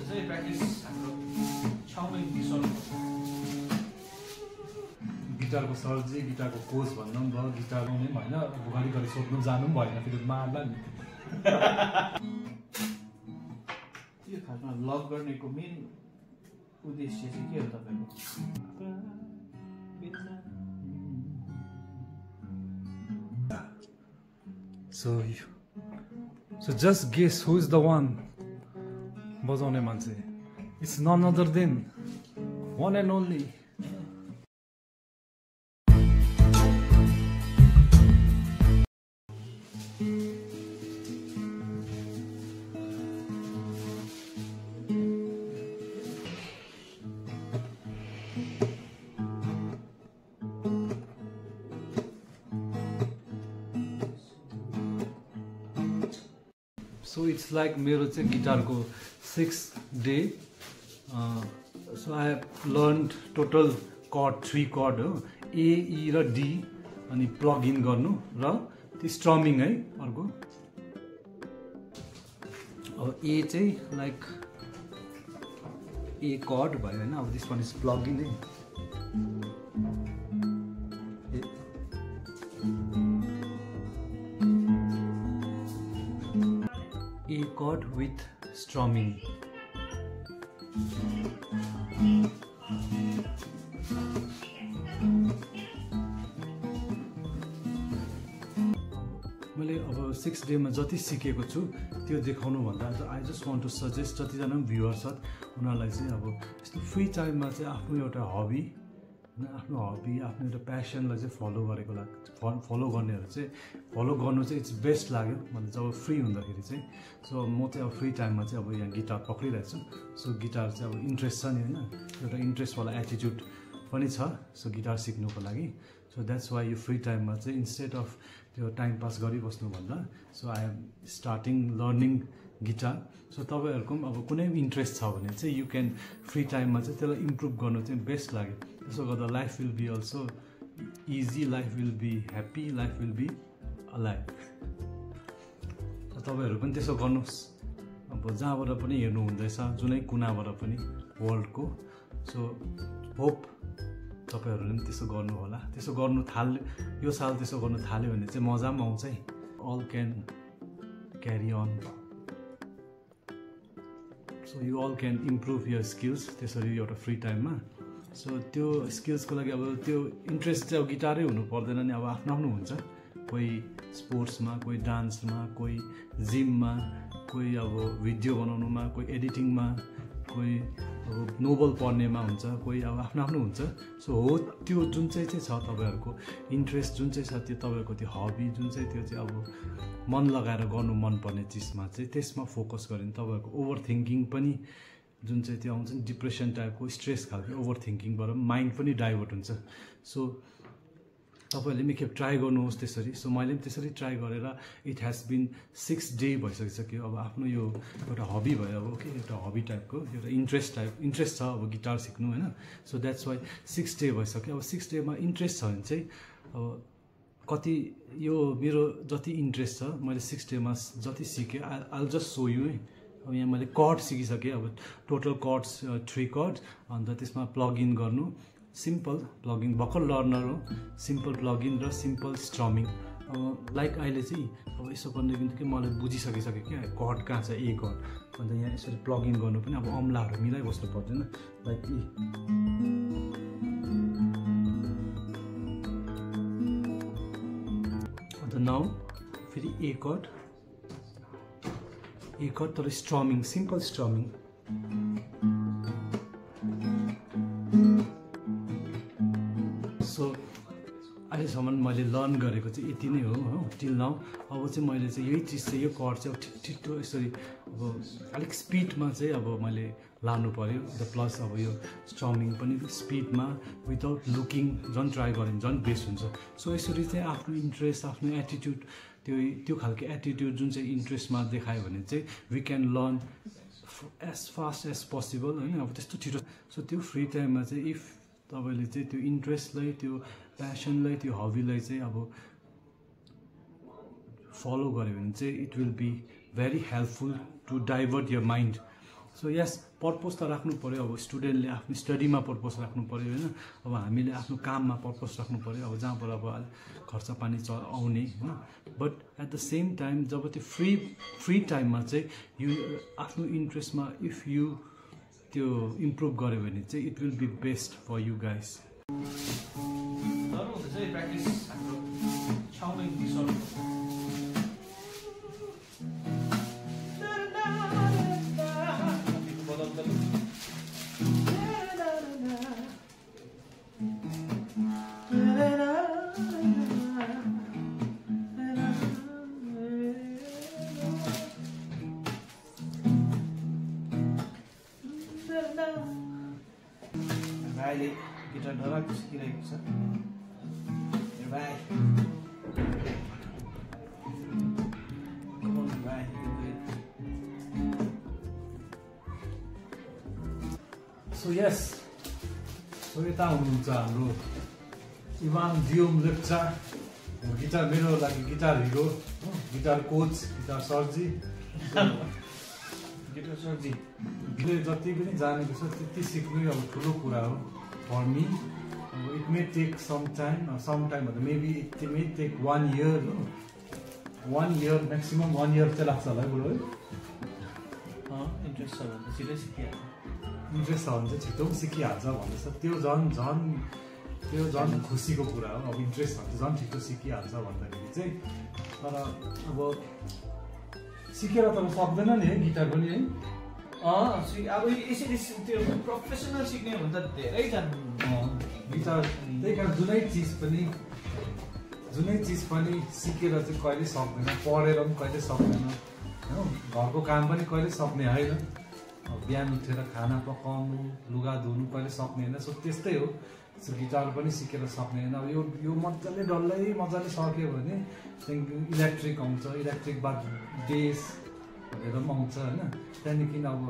चाहिँ प्र्याक्टिस हाम्रो छाउमै सर्नुपर्छ गिटारको सर्जी गिटारको कोच भन्नु पनि भयो गिटार गाउने पनि होइन घरिघरि सोध्नु जानु पनि भएन फेरि मार्ला नि यो खासमा लभ गर्नेको मेन उद्देश्य चाहिँ के हो तपाईँको So just guess who is the one बजाउने मान्छे It's none other than one and only So it's like मेरो चाहिँ गिटारको 6th day. So I have learned total chord 3 chord हो A, E र D अनि plug in गर्नु र त्यो strumming है अर्को अब A चाहिँ like A chord भयो हैन अब this one is plug in है A chord with strumming. मैले अब 6 डेमा जति सिकेको छु त्यो देखाउनु भन्दा I just want to suggest जतिजना पनि भ्युअर्स छ उनीहरूलाई चाहिँ अब यस्तो फ्री टाइममा चाहिँ आफ्नो एउटा हबी आफ्नो एउटा प्यासनलाई चाहिँ फलो गर्नेहरू चाहिँ फलो गर्नु चाहिँ इट्स बेस्ट लाग्यो मतलब जब फ्री हुँदाखेरि चाहिँ सो म चाहिँ अब फ्री टाइममा चाहिँ अब यहाँ गिटार पक्रिरहेको छु सो गिटार चाहिँ अब इन्ट्रेस्ट छ नि होइन एउटा इन्ट्रेस्टवाला एटिट्युड पनि छ सो गिटार सिक्नुको लागि सो द्याट्स वाइ यो फ्री टाइममा चाहिँ इन्स्टेड अफ त्यो टाइम पास गरिबस्नुभन्दा so I am starting learning guitar so तपाईँहरूको पनि अब कुनै इन्ट्रेस्ट छ भने चाहिँ यु क्यान फ्री टाइममा चाहिँ त्यसलाई इम्प्रुभ गर्नु चाहिँ बेस्ट लाग्यो त्यसो गर्दा life will be also easy life will be happy life will be alive तपाईँहरू पनि त्यसो गर्नुहोस् अब जहाँबाट पनि हेर्नु हुँदैछ जुनै कुनाबाट पनि वर्ल्डको सो होप तपाईँहरूले पनि त्यसो गर्नु होला त्यसो गर्नु यो साल त्यसो गर्नु थाल्यो भने चाहिँ मजा पनि आउँछ है all can carry on so you all can improve your skills त्यसरी एउटा फ्री टाइममा सो त्यो स्किल्सको लागि अब त्यो इन्ट्रेस्ट चाहिँ अब गिटारै हुनु पर्दैन नि अब आफ्नो आफ्नो हुन्छ कोही स्पोर्ट्समा कोही डान्समा कोही जिममा कोही अब भिडियो बनाउनुमा कोही एडिटिङमा कोही अब नोभल पढ्नेमा हुन्छ कोही अब आफ्नो आफ्नो हुन्छ सो हो त्यो जुन चाहिँ छ तपाईँहरूको इन्ट्रेस्ट जुन चाहिँ छ त्यो तपाईँहरूको त्यो हबी जुन चाहिँ त्यो चाहिँ अब मन लगाएर गर्नु मनपर्ने चिजमा चाहिँ त्यसमा फोकस गऱ्यो भने तपाईँहरूको ओभर थिङ्किङ पनि जुन चाहिँ त्यो आउँछ नि डिप्रेसन टाइपको स्ट्रेस खालको ओभर थिङ्किङबाट माइन्ड पनि डाइभर्ट हुन्छ सो तपाईँहरूले पनि एकखेप ट्राई गर्नुहोस् त्यसरी सो मैले पनि त्यसरी ट्राई गरेर इट हेज बिन 6 डे भइसकिसक्यो अब आफ्नो यो एउटा हबी भयो अब ओके एउटा हबी टाइपको एउटा इन्ट्रेस्ट छ अब गिटार सिक्नु होइन सो द्याट्स वाइ 6 डे भइसक्यो अब 6 डेमा इन्ट्रेस्ट छ भने चाहिँ अब कति यो मेरो जति इन्ट्रेस्ट छ मैले 6 डेमा जति सिकेँ आई जस्ट सो यु है अब यहाँ मैले कर्ड सिकिसकेँ अब टोटल कर्ड्स 3 कर्ड अन्त त्यसमा प्लग इन गर्नु सिम्पल प्लगइन भर्खर लर्नर हो सिम्पल प्लगइन र सिम्पल स्ट्रमिङ लाइक अहिले चाहिँ अब यसो गर्ने कि मलाई बुझिसकिसक्यो क्या कर्ड कहाँ छ ए कर्ड अन्त यहाँ यसरी प्लगइन गर्नु पनि अब अम्लाहरू मिलाइबस्नु पर्दैन लाइक अन्त नाउ फेरि ए कर्ड तर स्ट्रमिङ सिम्पल स्ट्रमिङ सो अहिलेसम्म मैले लर्न गरेको चाहिँ यति नै हो टिल नाउ अब चाहिँ मैले चाहिँ यही चिज चाहिँ यो कर्ड चाहिँ छिट्टो यसरी अब अलिक स्पिडमा चाहिँ अब मैले लानु पऱ्यो द प्लस अब यो स्ट्रमिङ पनि स्पिडमा विदाउट लुकिङ झन् ट्राई गऱ्यो भने झन् बेस्ट हुन्छ सो यसरी चाहिँ आफ्नो इन्ट्रेस्ट आफ्नो एटिट्युड त्यो खालको एटिट्युड जुन चाहिँ इन्ट्रेस्टमा देखायो भने चाहिँ we can learn as fast as possible होइन अब त्यस्तो छिटो सो त्यो फ्री टाइममा चाहिँ इफ तपाईँले चाहिँ त्यो इन्ट्रेस्टलाई त्यो प्यासनलाई त्यो हबीलाई चाहिँ अब फलो गऱ्यो भने चाहिँ it will be very helpful to divert your mind so यस पर्पज त राख्नु पऱ्यो अब स्टुडेन्टले आफ्नो स्टडीमा पर्पज राख्नु पऱ्यो होइन अब हामीले आफ्नो काममा पर्पज राख्नु पऱ्यो अब जहाँबाट अब खर्च पानी आउने होइन but at the same time जब त्यो फ्री टाइममा चाहिँ यु आफ्नो इन्ट्रेस्टमा इफ यु त्यो इम्प्रुभ गर्यो भने चाहिँ it will be best for you guys भाइले गिटार डराएको सिकिरहेको छ भाइ सो यस सो यता हुनुहुन्छ हाम्रो इवान डियोम लेप्चा गिटार मेरो लागि guitar hero guitar coach guitar सरजी गिटार सरजी जति पनि जानेको छ त्यति सिक्नु अब ठुलो कुरा हो for me it may take some time भन्दा maybe it may take 1 year हो 1 year म्याक्सिमम 1 year चाहिँ लाग्छ होला है बुढो है इन्ट्रेस्ट छ भने छिटै सिकिहाल्छ इन्ट्रेस्ट छ भने चाहिँ छिटो पनि सिकिहाल्छ भन्दैछ त्यो झन् खुसीको कुरा हो अब इन्ट्रेस्ट छ भने झन् छिटो सिकिहाल्छ भन्दाखेरि चाहिँ तर अब सिकेर त सक्दैन नि है गिटार पनि है अब यसरी त्यो प्रोफेसनल सिक्ने हो भने त धेरै छन् गिटार त्यही कारण जुनै चिज पनि सिकेर चाहिँ कहिले सक्दैन पढेर पनि कहिले सक्दैन होइन घरको काम पनि कहिले सक्ने होइन बिहान उठेर खाना पकाउनु लुगा धुनु कहिले सक्ने होइन सो त्यस्तै हो सो गिटार पनि सिकेर सक्ने होइन अब यो मजाले मजाले सक्यो भने त्यहाँदेखि इलेक्ट्रिक आउँछ इलेक्ट्रिक बाद बेस भनेर पनि आउँछ होइन त्यहाँदेखि अब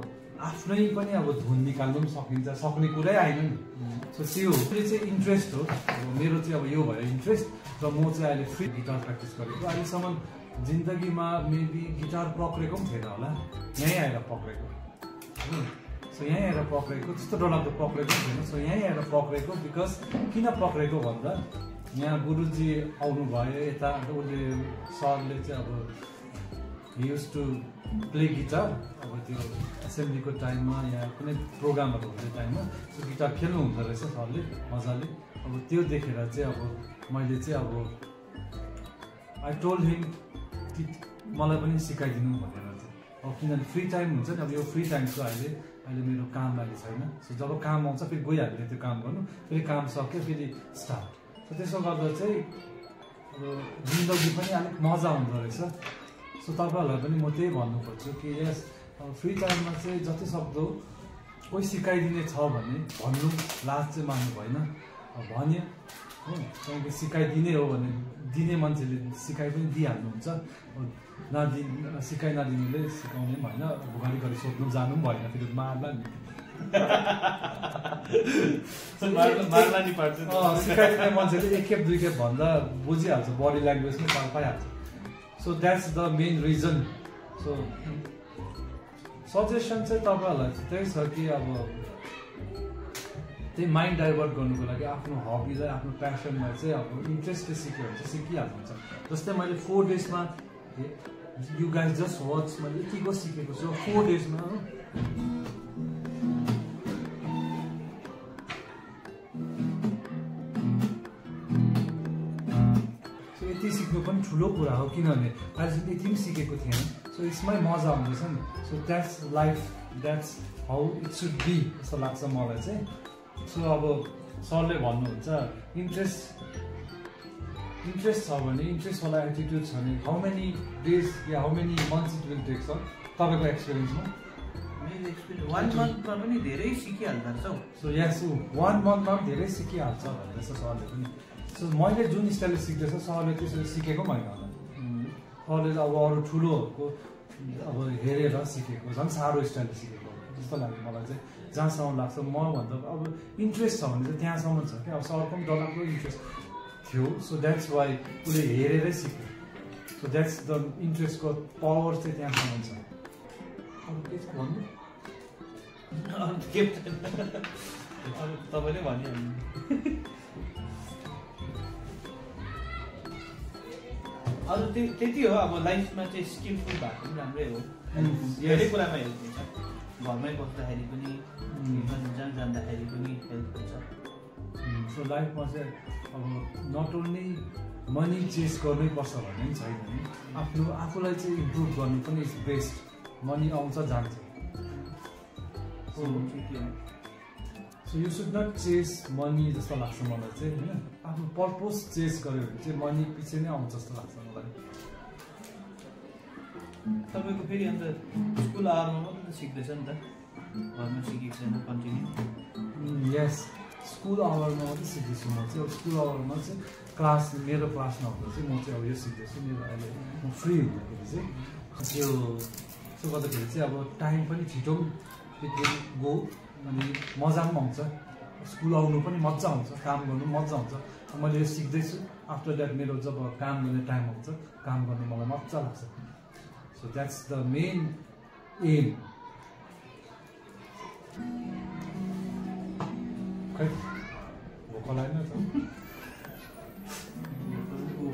आफ्नै पनि अब धुन निकाल्नु पनि सकिन्छ सक्ने कुरै आएन नि सो त्यो चाहिँ इन्ट्रेस्ट हो अब मेरो चाहिँ अब यो भयो इन्ट्रेस्ट र म चाहिँ अहिले फ्री गिटार प्र्याक्टिस गरेको अहिलेसम्म जिन्दगीमा मेबी गिटार पक्रेको पनि थिएन होला यहीँ आएर पक्रेको सो यहीँ आएर पक्रेको त्यस्तो डरलाग्दो पक्रेको थिएन सो यहीँ आएर पक्रेको बिकज किन पक्रेको भन्दा यहाँ गुरुजी आउनुभयो यता उसले सरले चाहिँ अब युज टु प्ले गिटार अब त्यो एसेम्ब्लीको टाइममा या कुनै प्रोग्रामहरू हुने टाइममा त्यो गिटार खेल्नु हुँदो रहेछ सरले मजाले अब त्यो देखेर चाहिँ अब मैले चाहिँ अब आई टोल्ड हिम कि मलाई पनि सिकाइदिनु भनेर चाहिँ अब किनभने फ्री टाइम हुन्छ नि अब यो फ्री टाइम छ अहिले मेरो काम अहिले छैन सो जब काम आउँछ फेरि गइहाल्यो त्यो काम गर्नु फेरि काम सक्यो फेरि स्टार्ट सो त्यसो गर्दा चाहिँ अब जिन्दगी पनि अलिक मजा हुँदो रहेछ सो तपाईँहरूलाई पनि म त्यही भन्नु खोज्छु कि यस फ्री टाइममा चाहिँ जति सक्दो कोही सिकाइदिने छ भने भन्नु लाज चाहिँ मान्नु भएन भन्यो हो किनकि सिकाइदिने हो भने दिने मान्छेले सिकाइ पनि दिइहाल्नुहुन्छ सिकाइ नदिनेले सिकाउने पनि होइन घरि सोध्नु जानु पनि भएन फेरि मार्ला नि सिकाइदिने मान्छेले एक खेप दुई खेप भन्दा बुझिहाल्छ बडी ल्याङ्ग्वेज पनि ताल पाइहाल्छ so that's the main reason so suggestion चाहिँ तपाईँहरूलाई त्यही छ कि अब त्यही माइन्ड डाइभर्ट गर्नुको लागि आफ्नो हबीलाई आफ्नो प्यासनलाई चाहिँ अब इन्ट्रेस्टले सिक्यो भने चाहिँ सिकिहाल्नुहुन्छ जस्तै मैले 4 daysमा यु गाइज जस्ट वाच मैले यतिको सिकेको छु 4 daysमा हो यति सिक्नु पनि ठुलो कुरा हो किनभने अहिलेसम्म यति पनि सिकेको थिएन सो यसमै मजा आउँदैछ नि so that's life that's how it should be जस्तो लाग्छ मलाई चाहिँ सो अब सरले भन्नुहुन्छ इन्ट्रेस्ट छ भने इन्ट्रेस्टवाला एटिट्युड छ भने हाउ मेनी डेज या how many months it will take sir तपाईँको एक्सपिरियन्समा मेरो एक्सपिरियन्स 1 monthमा पनि धेरै सिकिहाल्छ सो यस 1 monthमा पनि धेरै सिकिहाल्छ भन्दैछ सरले पनि सो मैले जुन स्टाइलले सिक्दैछ सरले त्यसरी सिकेको पनि होइन होला सरले अब अरू ठुलोहरूको अब हेरेर सिकेको झन् साह्रो स्टाइलले सिकेको जस्तो लाग्यो मलाई चाहिँ जहाँसम्म लाग्छ मभन्दा अब इन्ट्रेस्ट छ भने चाहिँ त्यहाँसम्म छ क्या अब सरको पनि डरलाग्दो इन्ट्रेस्ट थियो सो द्याट्स वाइ उसले हेरेरै सिक्यो सो द्याट्स द इन्ट्रेस्टको पावर चाहिँ त्यहाँसम्म छ अब के छ भन्नु अरू के छैन अरू तपाईँले भनिहाल्नु अरू त्यति हो अब लाइफमा चाहिँ स्किलफुल भएको पनि राम्रै हो धेरै कुरामा हेल्प हुन्छ घरमै बस्दाखेरि पनि जहाँ जाँदाखेरि पनि हेल्प हुन्छ सो लाइफमा चाहिँ अब नट ओन्ली मनी चेस गर्नै पर्छ भन्ने पनि छैन नि आफूलाई चाहिँ इम्प्रुभ गर्नु पनि इज बेस्ट मनी आउँछ जान्छ so you should not chase money जस्तो लाग्छ मलाई चाहिँ होइन आफ्नो पर्पोज चेस गऱ्यो भने चाहिँ मनी पछि नै आउँछ जस्तो लाग्छ मलाई तपाईँको फेरि अन्त स्कुल आवरमा मात्रै सिक्दैछ नि त घरमा सिकेको छैन कन्टिन्यू यस स्कुल आवरमा मात्रै सिक्दैछु म चाहिँ अब स्कुल आवरमा चाहिँ मेरो क्लास नहुँदा चाहिँ म चाहिँ अब यो सिक्दैछु मेरो अहिले म फ्री हुँदाखेरि चाहिँ त्यो त्यसो गर्दाखेरि चाहिँ अब टाइम पनि छिटो पनि गो अनि मजा पनि आउँछ स्कुल आउनु पनि मजा आउँछ काम गर्नु मजा आउँछ मैले यो सिक्दैछु आफ्टर द्याट मेरो जब काम गर्ने टाइम आउँछ काम गर्नु मलाई मजा लाग्छ so that's the main am खै भोक लागेन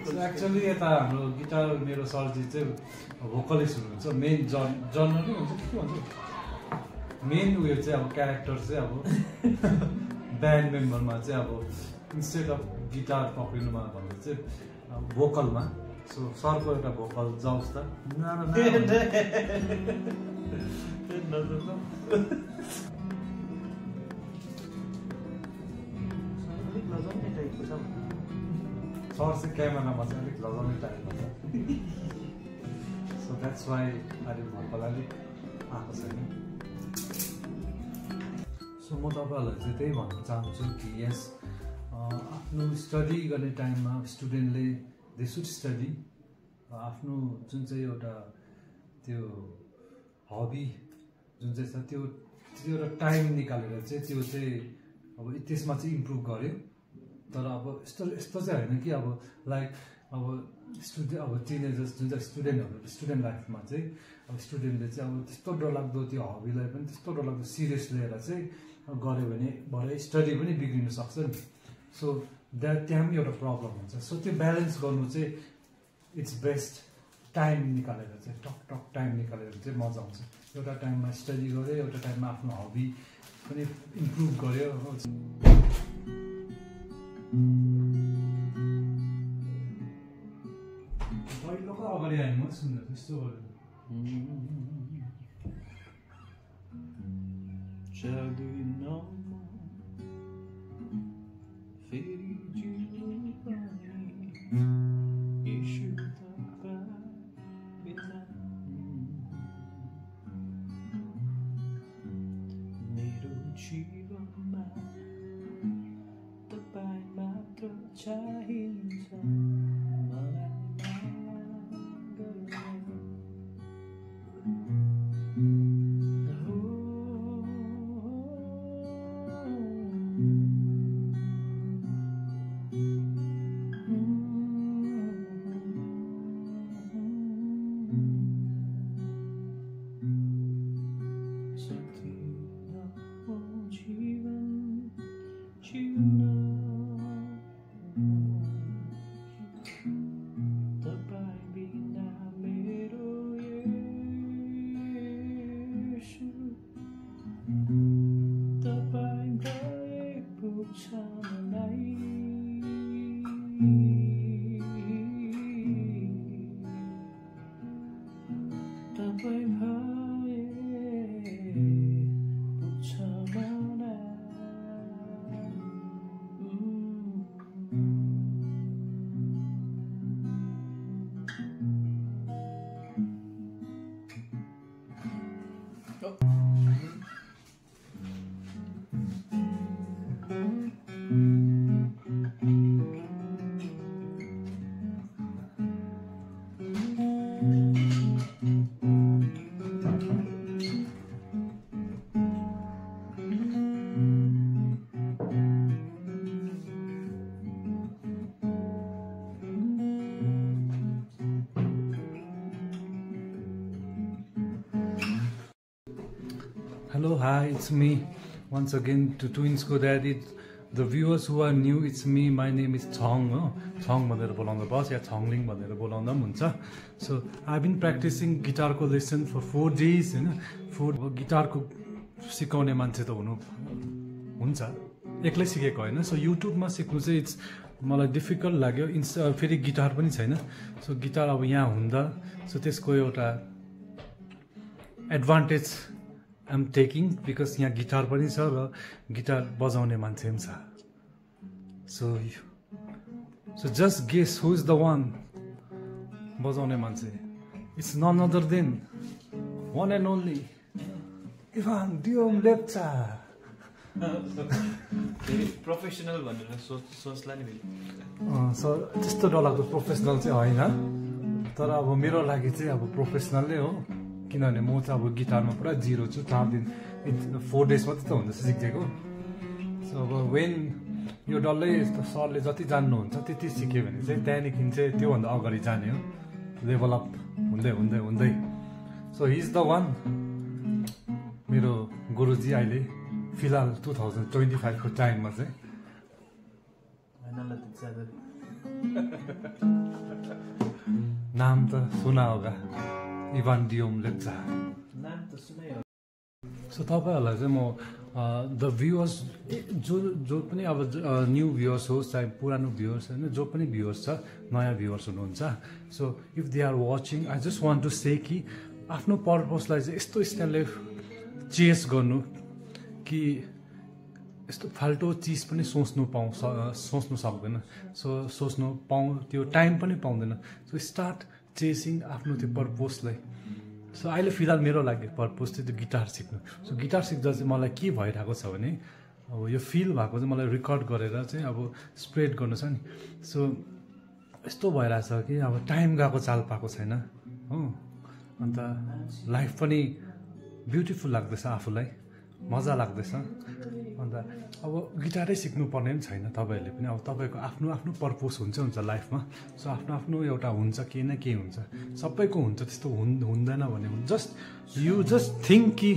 त एक्चुअली यता हाम्रो गिटार मेरो सरजी चाहिँ भोकलिस्ट हुनुहुन्छ मेन जनरल नै हुन्छ के भन्छ मेन उयो चाहिँ अब क्यारेक्टर चाहिँ अब ब्यान्ड मेम्बरमा चाहिँ अब इन्स्टेड अफ गिटार पक्रिनुमा भन्दा चाहिँ भोकलमा सो सरको एउटा भोकल जाओस् त सर चाहिँ क्यामेरामा चाहिँ अलिक लजाउने टाइपको छ सो द्याट्स वाइ अहिले भोकल अलिक आएको छैन सो म तपाईँहरूलाई चाहिँ त्यही भन्न चाहन्छु कि यस आफ्नो स्टडी गर्ने टाइममा स्टुडेन्टले दे सुड स्टडी आफ्नो जुन चाहिँ एउटा त्यो हबी जुन चाहिँ छ त्यो एउटा टाइम निकालेर चाहिँ त्यो चाहिँ अब त्यसमा चाहिँ इम्प्रुभ गर्यो तर अब यस्तो चाहिँ होइन कि अब लाइक अब टिनेजर्स जुन चाहिँ स्टुडेन्ट लाइफमा चाहिँ अब स्टुडेन्टले चाहिँ अब त्यस्तो डरलाग्दो त्यो हबीलाई पनि त्यस्तो डरलाग्दो सिरियस लिएर चाहिँ गऱ्यो भने भरे स्टडी पनि बिग्रिन सक्छ नि सो त्यहाँ पनि एउटा प्रब्लम हुन्छ सो त्यो ब्यालेन्स गर्नु चाहिँ इट्स बेस्ट टाइम निकालेर चाहिँ टक टाइम निकालेर चाहिँ मजा आउँछ एउटा टाइममा स्टडी गऱ्यो एउटा टाइममा आफ्नो हबी पनि इम्प्रुभ गऱ्यो पहिलोको अगाडि आयो म सुन्दा त्यस्तो गर्यो मेरो जीवनमा तपाईँ मात्र चाहिन्छ जीवन जीवन Hello, hi, it's me once again to Twinsको Daddy. The viewers who are new, it's me. My name is Chong. Chong भनेर बोलाउँदा बस या Chongling भनेर बोलाउँदा पनि हुन्छ. So I've been practicing guitarको lesson for 4 days हैन. 4 गिटारको सिकाउने मान्छे त हुन्छ. एक्लै सिकेको हैन. So युट्युबमा सिक्नु चाहिँ इट्स मलाई डिफिकल्ट लाग्यो. फेरि गिटार पनि छैन. सो गिटार अब यहाँ हुँदा सो त्यसको एउटा एडभान्टेज I'm taking because यहाँ गिटार पनि छ र गिटार बजाउने मान्छे पनि छ. So just guess who is the one बजाउने मान्छे. It's none other than one and only Ivan Diom Lepcha. Professional भनेर सोच्ला नि फेरि. त्यस्तो डरलाग्दो प्रोफेसनल चाहिँ होइन. तर अब मेरो लागि चाहिँ अब प्रोफेसनल नै हो. किनभने म चाहिँ अब गिटारमा पुरा जिरो छु. 4 days मात्रै त हुन्छ सिकेको. सो अब वेन यो डल्लै सरले जति जान्नुहुन्छ त्यति सिक्यो भने चाहिँ त्यहाँदेखि चाहिँ त्योभन्दा अगाडि जाने हो. डेभलप हुँदै हुँदै हुँदै. So he is the one मेरो गुरुजी अहिले फिलहाल 2025 को टाइममा चाहिँ. नाम त सुना होगा, इभान डियोम लेप्चा. सो तपाईँहरूलाई चाहिँ म द भ्युवर्स जो पनि अब न्यू भ्युवर्स होस् चाहे पुरानो भ्युवर्स होइन, जो पनि भ्युवर्स छ, नयाँ भ्युवर्स हुनुहुन्छ. So if they are watching, I just want to say कि आफ्नो पर्पसलाई चाहिँ यस्तो स्टाइलले चेस गर्नु कि यस्तो फाल्टो चिज पनि सोच्नु सक्दैन. सो सोच्नु त्यो टाइम पनि पाउँदैन. सो स्टार्ट चेसिङ आफ्नो त्यो पर्पसलाई. सो अहिले फिलहाल मेरो लागि पर्पस चाहिँ त्यो गिटार सिक्नु. सो गिटार सिक्दा चाहिँ मलाई के भइरहेको छ भने अब यो फिल भएको चाहिँ मलाई रेकर्ड गरेर चाहिँ अब स्प्रेड गर्नु छ नि. सो यस्तो भइरहेछ कि अब टाइम गएको चाल पाएको छैन हो. अन्त लाइफ पनि ब्युटिफुल लाग्दैछ, आफूलाई मजा लाग्दैछ. अन्त अब गिटारै सिक्नुपर्ने पनि छैन तपाईँहरूले पनि. अब तपाईँको आफ्नो आफ्नो पर्पस हुन्छ लाइफमा. सो आफ्नो आफ्नो एउटा हुन्छ, केही न केही हुन्छ, सबैको हुन्छ. त्यस्तो हुँदैन भने यु जस्ट थिङ्क कि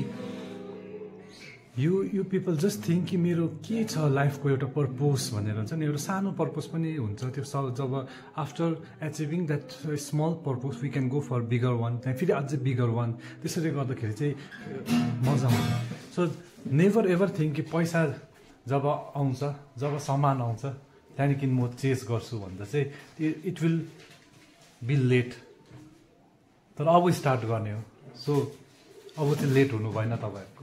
यु पिपल जस्ट थिङ्क कि मेरो के छ लाइफको एउटा पर्पस भनेर हुन्छ नि. एउटा सानो पर्पस पनि हुन्छ त्यो. जब after achieving that small purpose we can go for bigger one, त्यहाँ फेरि अझै बिगर वान. त्यसरी गर्दाखेरि चाहिँ मजा आउँछ. सो नेभर एभर थिङ्क कि पैसा जब आउँछ, जब सामान आउँछ त्यहाँदेखि म चेस गर्छु भन्दा चाहिँ इट विल बी लेट. तर अब स्टार्ट गर्ने हो. सो अब चाहिँ लेट हुनु भएन तपाईँ.